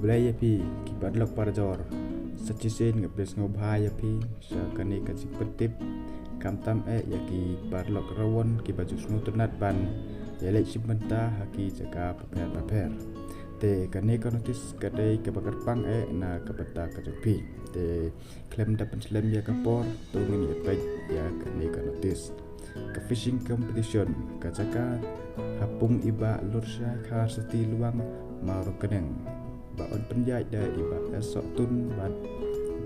Sebelah pi kibat lok parjor sacisin ngabres ngobhaya pi sakani kasi petip kamtam yaki parlok rawon ki baju snu tunat ban yalek simbenta haki jaga paper te kani konotis kadai kebakar pang na kabata kajopi te klem dapat slem ya kapor tungin ya pek ya kani konotis ke fishing competition kajaka hapung iba lursa khar seti luang maru keneng ba on penjai da iba esok tun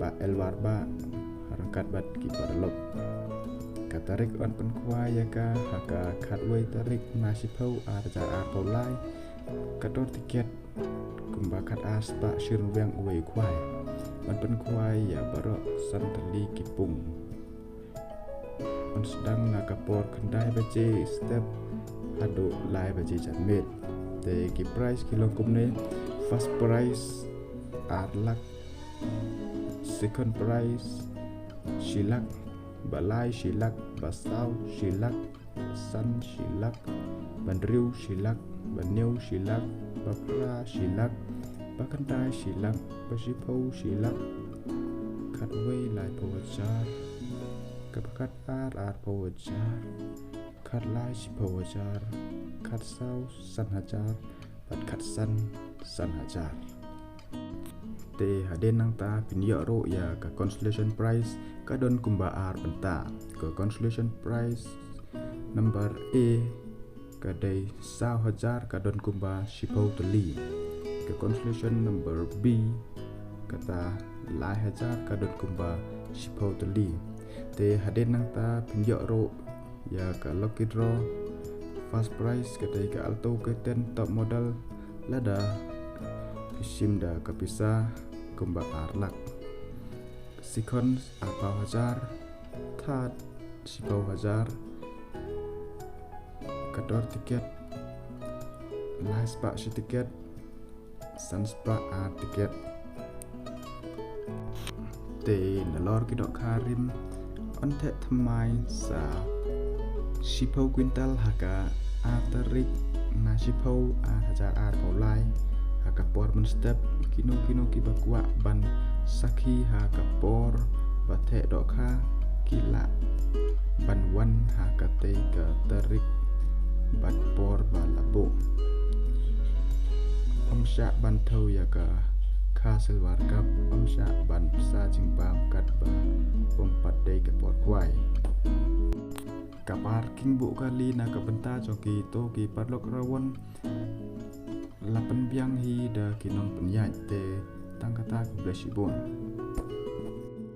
ba elwar ba harangkat bat ki parlok katarik on penkuai ya ka haka khatwai tarik nasipau arjar arpolai kador tiket kumbakat aspa shirwang uwei kwai on penkuai ya barok santali kipung on sedang nakapor kendai bace step adu lai bace jamit te ki price kilo kumne first prize arlak second prize shilak balai shilak basau shilak san shilak bandriu shilak banyau shilak bakra shilak bakantai shilak basipau shilak khatwei lai pawajar kabakat ar pawajar khat lai pawajar khat sau san hajar bat khat san hajar te haden nang ta pinyo ro ya ka consolation prize kadon kumba ar benta ke consolation prize number A kadai 10,000 kadon kumba shipau teli ke consolation number B kata lai hajar kadon kumba shipau teli te haden nang ta pinyo ro ya ka lucky draw first prize kadai ka alto ke 10 top model lada pisim da kapisa kumba arlak second 4,000 third 10,000 kador tiket last pak si tiket sanspa a tiket te nalor kidok karim ontek thamai sa shipau quintal haka atarik nasipau hajar polai haka por men step kino ki bakwa ban sakhi haka por bathe dokha kila ban wan haka te ka tarik ban por balabo omsha ban thau ya ka kha silwar kap omsha ban sa jingpam kat ba pompat dei ka por kwai ka parking bu kali na ka benta joki to ki parlok rawon lapan biang hi da kinong penyat te tangkata ke belasibun